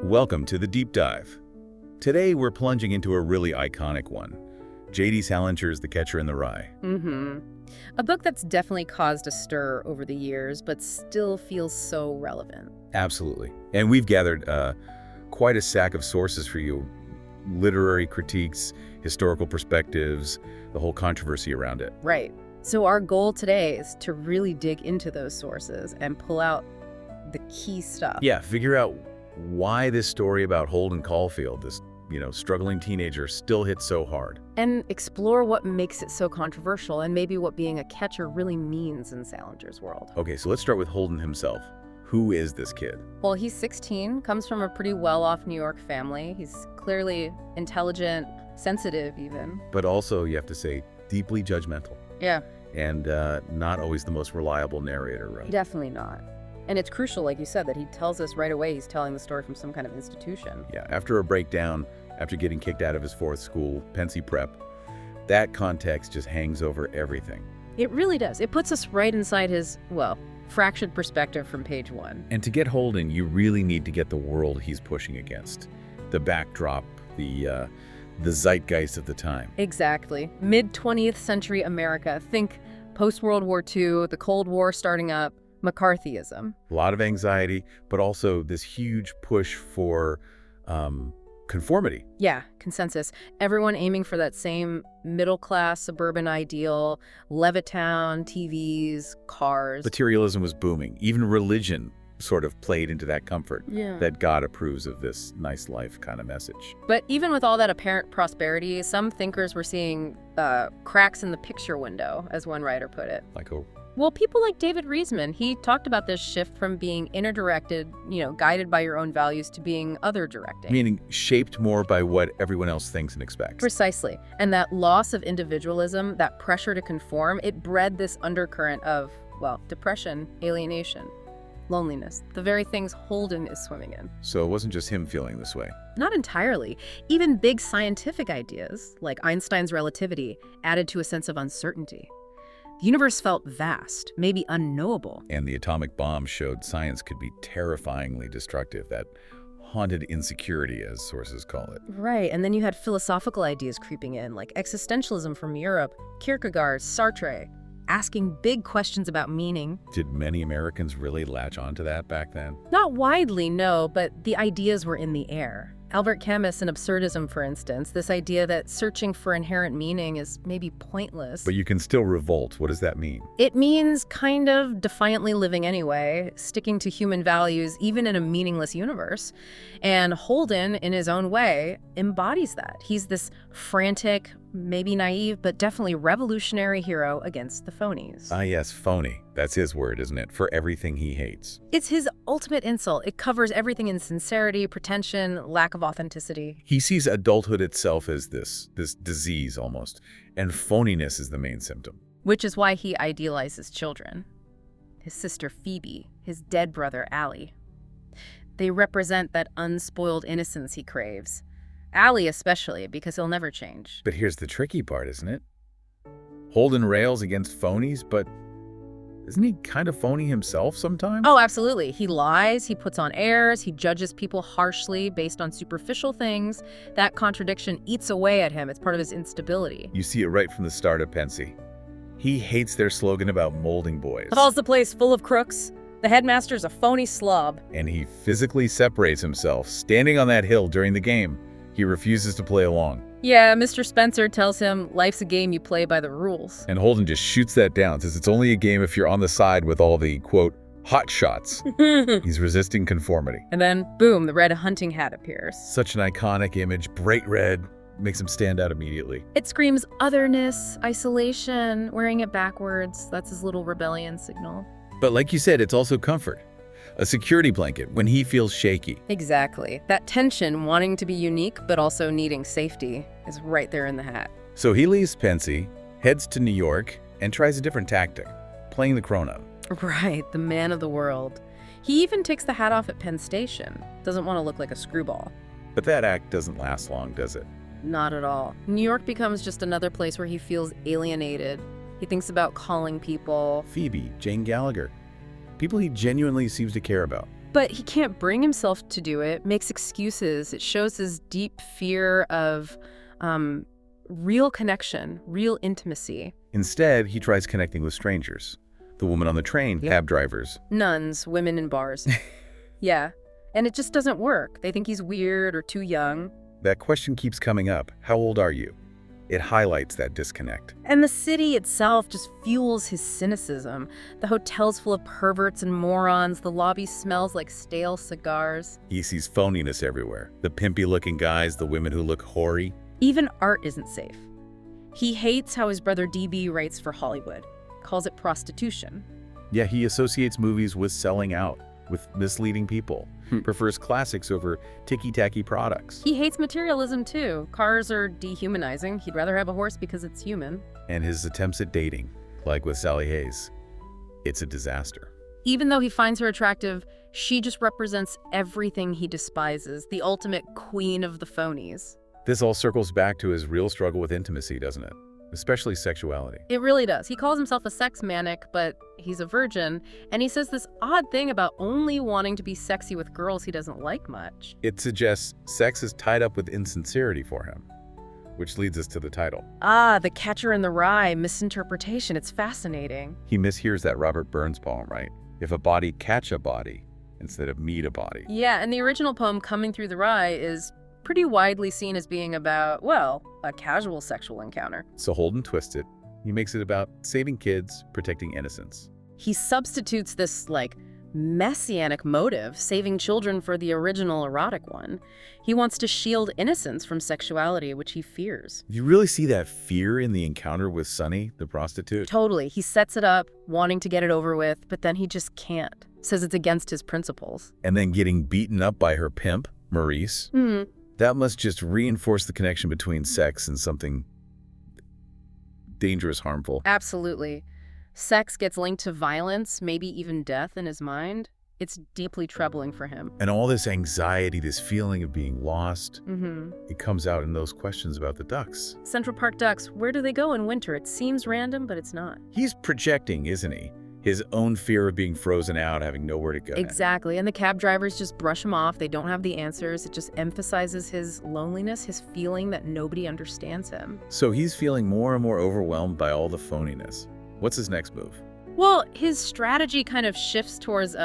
Welcome to the Deep Dive. Today we're plunging into a really iconic one. J.D. Salinger's The Catcher in the Rye. A book that's definitely caused a stir over the years, but still feels so relevant. Absolutely. And we've gathered quite a sack of sources for you. Literary critiques, historical perspectives, the whole controversy around it. Right. So our goal today is to really dig into those sources and pull out the key stuff. Yeah, figure out why this story about Holden Caulfield, this, struggling teenager, still hits so hard. And explore what makes it so controversial and maybe what being a catcher really means in Salinger's world. Okay, so let's start with Holden himself. Who is this kid? Well, he's 16, comes from a pretty well-off New York family. He's clearly intelligent, sensitive even. But also, you have to say, deeply judgmental. Yeah. And not always the most reliable narrator, right? Definitely not. And it's crucial, like you said, that he tells us right away he's telling the story from some kind of institution. Yeah, after a breakdown, after getting kicked out of his fourth school, Pensy Prep, that context just hangs over everything. It really does. It puts us right inside his, fractured perspective from page 1. And to get Holden, you really need to get the world he's pushing against. The backdrop, the zeitgeist of the time. Exactly. Mid-20th century America. Think post-World War II, the Cold War starting up, McCarthyism. A lot of anxiety, but also this huge push for conformity. Yeah, consensus. Everyone aiming for that same middle-class suburban ideal, Levittown, TVs, cars. Materialism was booming. Even religion sort of played into that comfort. Yeah. That God approves of this nice life kind of message. But even with all that apparent prosperity, some thinkers were seeing cracks in the picture window, as one writer put it. Like, Well, people like David Reisman, he talked about this shift from being inner-directed, guided by your own values, to being other-directing. meaning shaped more by what everyone else thinks and expects. Precisely. And that loss of individualism, that pressure to conform, it bred this undercurrent of, depression, alienation, loneliness, the very things Holden is swimming in. So it wasn't just him feeling this way. Not entirely. Even big scientific ideas, like Einstein's relativity, added to a sense of uncertainty. The universe felt vast, maybe unknowable. And the atomic bomb showed science could be terrifyingly destructive, that haunted insecurity, as sources call it. Right, and then you had philosophical ideas creeping in, like existentialism from Europe, Kierkegaard, Sartre, asking big questions about meaning. Did many Americans really latch onto that back then? Not widely, no, but the ideas were in the air. Albert Camus and absurdism, for instance, this idea that searching for inherent meaning is maybe pointless. But you can still revolt. What does that mean? It means kind of defiantly living anyway, sticking to human values even in a meaningless universe. And Holden, in his own way, embodies that. He's this frantic, maybe naive, but definitely revolutionary hero against the phonies. Ah, yes, phony. That's his word, isn't it? For everything he hates. It's his ultimate insult. It covers everything in sincerity, pretension, lack of authenticity. He sees adulthood itself as this disease almost, and phoniness is the main symptom. Which is why he idealizes children. His sister Phoebe, his dead brother Allie. They represent that unspoiled innocence he craves. Allie especially, because he'll never change. But here's the tricky part, isn't it? Holden rails against phonies, but isn't he kind of phony himself sometimes? Oh, absolutely. He lies, he puts on airs, he judges people harshly based on superficial things. That contradiction eats away at him. It's part of his instability. You see it right from the start of Pensy. He hates their slogan about molding boys. Calls the place full of crooks. The headmaster's a phony slob. And he physically separates himself, standing on that hill during the game. He refuses to play along. Yeah, Mr. Spencer tells him life's a game you play by the rules. And Holden just shoots that down, says it's only a game if you're on the side with all the, quote, hot shots. He's resisting conformity. And then, boom, the red hunting hat appears. Such an iconic image, bright red, makes him stand out immediately. It screams otherness, isolation, wearing it backwards. That's his little rebellion signal. But like you said, it's also comfort. A security blanket when he feels shaky. Exactly. That tension, wanting to be unique but also needing safety, is right there in the hat. So he leaves Pensy, heads to New York, and tries a different tactic, playing the grown-up. Right, the man of the world. He even takes the hat off at Penn Station. Doesn't want to look like a screwball. But that act doesn't last long, does it? Not at all. New York becomes just another place where he feels alienated. He thinks about calling people. Phoebe, Jane Gallagher. People he genuinely seems to care about. But he can't bring himself to do it, makes excuses. It shows his deep fear of real connection, real intimacy. Instead, he tries connecting with strangers. The woman on the train, Yep. cab drivers. Nuns, women in bars. Yeah. And it just doesn't work. They think he's weird or too young. That question keeps coming up. How old are you? It highlights that disconnect. And the city itself just fuels his cynicism. The hotel's full of perverts and morons. The lobby smells like stale cigars. He sees phoniness everywhere. The pimpy-looking guys, the women who look hoary. Even art isn't safe. He hates how his brother DB writes for Hollywood. Calls it prostitution. Yeah, he associates movies with selling out, with misleading people. Prefers classics over ticky-tacky products. He hates materialism too. Cars are dehumanizing. He'd rather have a horse because it's human. And his attempts at dating, like with Sally Hayes, it's a disaster. Even though he finds her attractive, she just represents everything he despises, the ultimate queen of the phonies. This all circles back to his real struggle with intimacy, doesn't it? Especially sexuality. It really does. He calls himself a sex manic, but he's a virgin, and he says this odd thing about only wanting to be sexy with girls he doesn't like much. It suggests sex is tied up with insincerity for him, which leads us to the title. Ah, The Catcher in the Rye, misinterpretation. It's fascinating. He mishears that Robert Burns poem, right? If a body catch a body instead of meet a body. Yeah, and the original poem, Coming Through the Rye, is pretty widely seen as being about, well, a casual sexual encounter. So Holden twists it. He makes it about saving kids, protecting innocence. He substitutes this, messianic motive, saving children, for the original erotic one. He wants to shield innocence from sexuality, which he fears. You really see that fear in the encounter with Sunny, the prostitute? Totally. He sets it up, wanting to get it over with, but then he just can't. Says it's against his principles. And then getting beaten up by her pimp, Maurice. That must just reinforce the connection between sex and something dangerous, harmful. Absolutely. Sex gets linked to violence, maybe even death in his mind. It's deeply troubling for him. And all this anxiety, this feeling of being lost, it comes out in those questions about the ducks. Central Park ducks, where do they go in winter? It seems random, but it's not. He's projecting, isn't he? His own fear of being frozen out, having nowhere to go. Exactly, and the cab drivers just brush him off. They don't have the answers. It just emphasizes his loneliness, his feeling that nobody understands him. So he's feeling more and more overwhelmed by all the phoniness. What's his next move? Well, his strategy kind of shifts towards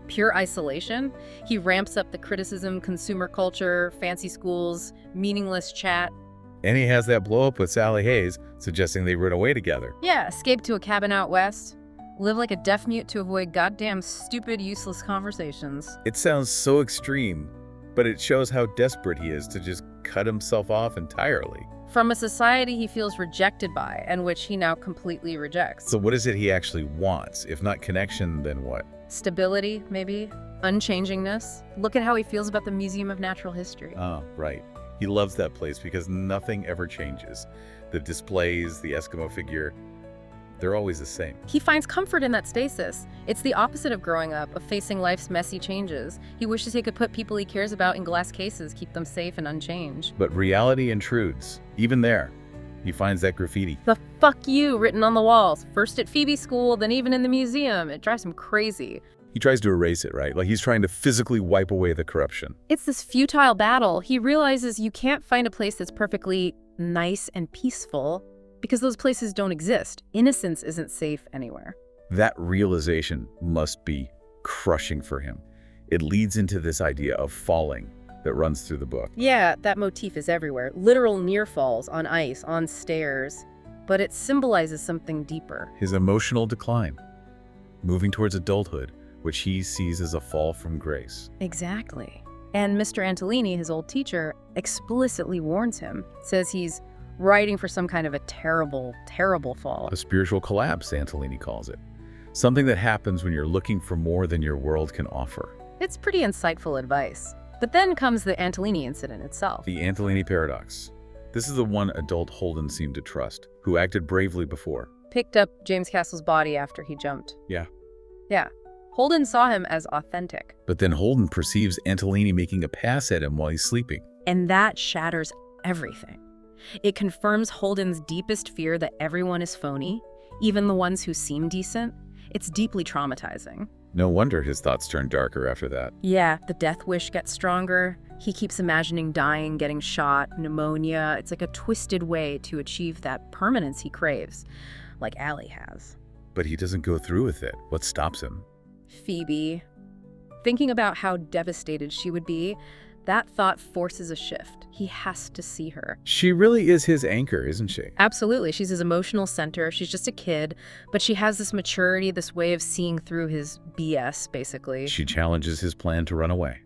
pure isolation. He ramps up the criticism, consumer culture, fancy schools, meaningless chat. And he has that blow up with Sally Hayes, suggesting they run away together. Yeah, escape to a cabin out west. Live like a deaf mute to avoid goddamn stupid, useless conversations. It sounds so extreme, but it shows how desperate he is to just cut himself off entirely. From a society he feels rejected by, and which he now completely rejects. So what is it he actually wants? If not connection, then what? Stability, maybe? Unchangingness? Look at how he feels about the Museum of Natural History. Oh, right. He loves that place because nothing ever changes. The displays, the Eskimo figure, they're always the same. He finds comfort in that stasis. It's the opposite of growing up, of facing life's messy changes. He wishes he could put people he cares about in glass cases, keep them safe and unchanged. But reality intrudes. Even there, he finds that graffiti. The fuck you written on the walls. First at Phoebe's school, then even in the museum. It drives him crazy. He tries to erase it, right? Like he's trying to physically wipe away the corruption. It's this futile battle. He realizes you can't find a place that's perfectly nice and peaceful because those places don't exist. Innocence isn't safe anywhere. That realization must be crushing for him. It leads into this idea of falling that runs through the book. Yeah, that motif is everywhere. Literal near falls, on ice, on stairs. But it symbolizes something deeper. His emotional decline, moving towards adulthood, which he sees as a fall from grace. Exactly. And Mr. Antolini, his old teacher, explicitly warns him. Says he's riding for some kind of a terrible, terrible fall. A spiritual collapse, Antolini calls it. Something that happens when you're looking for more than your world can offer. It's pretty insightful advice. But then comes the Antolini incident itself. The Antolini paradox. This is the one adult Holden seemed to trust, who acted bravely before. Picked up James Castle's body after he jumped. Yeah. Yeah. Holden saw him as authentic. But then Holden perceives Antolini making a pass at him while he's sleeping. And that shatters everything. It confirms Holden's deepest fear that everyone is phony, even the ones who seem decent. It's deeply traumatizing. No wonder his thoughts turn darker after that. Yeah, the death wish gets stronger. He keeps imagining dying, getting shot, pneumonia. It's like a twisted way to achieve that permanence he craves, like Allie has. But he doesn't go through with it. What stops him? Phoebe. Thinking about how devastated she would be, that thought forces a shift. He has to see her. She really is his anchor, isn't she? Absolutely. She's his emotional center. She's just a kid, but she has this maturity, this way of seeing through his BS, basically. She challenges his plan to run away.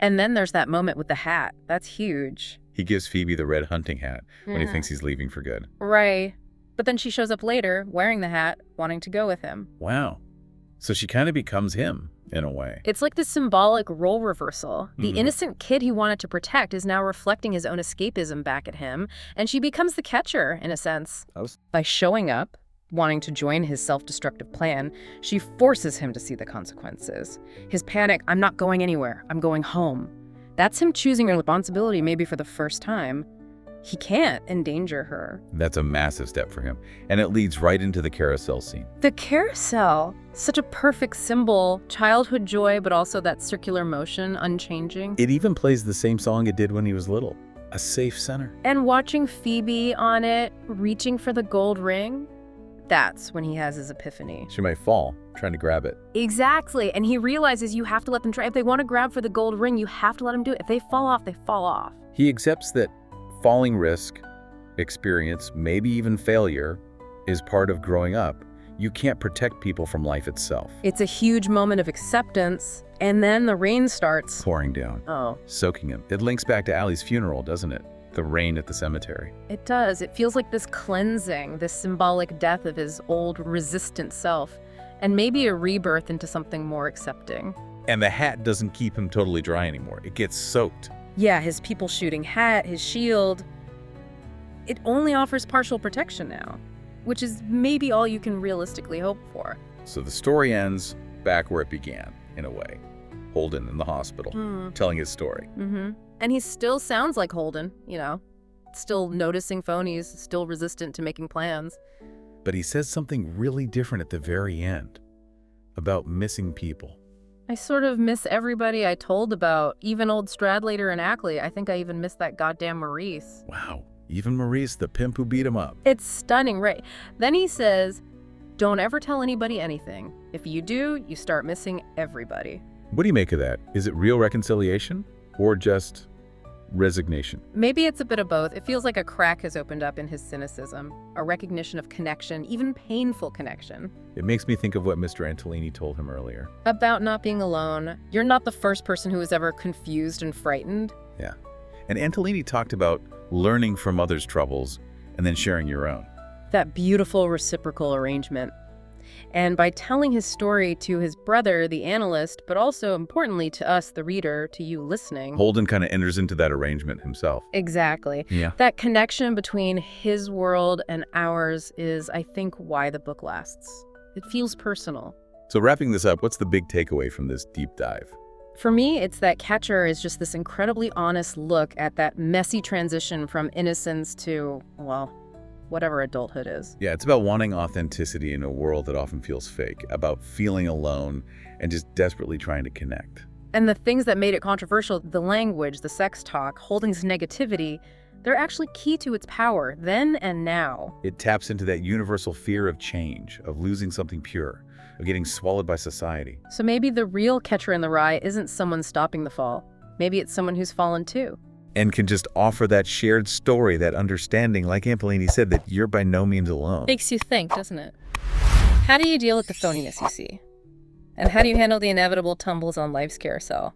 And then there's that moment with the hat. That's huge. He gives Phoebe the red hunting hat when he thinks he's leaving for good. Right. But then she shows up later, wearing the hat, wanting to go with him. Wow. So she kind of becomes him, in a way. It's like this symbolic role reversal. The innocent kid he wanted to protect is now reflecting his own escapism back at him, and she becomes the catcher, in a sense. By showing up, wanting to join his self-destructive plan, she forces him to see the consequences. His panic, "I'm not going anywhere, I'm going home." That's him choosing responsibility maybe for the first time. He can't endanger her. That's a massive step for him. And it leads right into the carousel scene. The carousel, such a perfect symbol. Childhood joy, but also that circular motion, unchanging. It even plays the same song it did when he was little. A safe center. And watching Phoebe on it, reaching for the gold ring, that's when he has his epiphany. She might fall, trying to grab it. Exactly. And he realizes you have to let them try. If they want to grab for the gold ring, you have to let them do it. If they fall off, they fall off. He accepts that falling risk, experience, maybe even failure, is part of growing up. You can't protect people from life itself. It's a huge moment of acceptance, and then the rain starts Pouring down, soaking him. It links back to Allie's funeral, doesn't it? The rain at the cemetery. It does. It feels like this cleansing, this symbolic death of his old resistant self, and maybe a rebirth into something more accepting. And the hat doesn't keep him totally dry anymore. It gets soaked. Yeah, his people-shooting hat, his shield, it only offers partial protection now, which is maybe all you can realistically hope for. So the story ends back where it began, in a way. Holden in the hospital, telling his story. And he still sounds like Holden, still noticing phonies, still resistant to making plans. But he says something really different at the very end, about missing people. I sort of miss everybody I told about, even old Stradlater and Ackley. I think I even miss that goddamn Maurice. Wow, even Maurice, the pimp who beat him up. It's stunning, right? Then he says, don't ever tell anybody anything. If you do, you start missing everybody. What do you make of that? Is it real reconciliation or just resignation? Maybe it's a bit of both. It feels like a crack has opened up in his cynicism, a recognition of connection, even painful connection. It makes me think of what Mr. Antolini told him earlier. About not being alone. You're not the first person who was ever confused and frightened. Yeah. And Antolini talked about learning from others' troubles and then sharing your own. That beautiful reciprocal arrangement. And by telling his story to his brother, the analyst, but also importantly to us, the reader, to you listening. Holden kind of enters into that arrangement himself. Exactly. Yeah. That connection between his world and ours is, I think, why the book lasts. It feels personal. So wrapping this up, what's the big takeaway from this deep dive? For me, it's that Catcher is just this incredibly honest look at that messy transition from innocence to, well, whatever adulthood is. Yeah, it's about wanting authenticity in a world that often feels fake, about feeling alone and just desperately trying to connect. And the things that made it controversial, the language, the sex talk, Holden's negativity, they're actually key to its power, then and now. It taps into that universal fear of change, of losing something pure, of getting swallowed by society. So maybe the real Catcher in the Rye isn't someone stopping the fall. Maybe it's someone who's fallen too. And can just offer that shared story, that understanding, like Ampolini said, that you're by no means alone. Makes you think, doesn't it? How do you deal with the phoniness you see? And how do you handle the inevitable tumbles on life's carousel?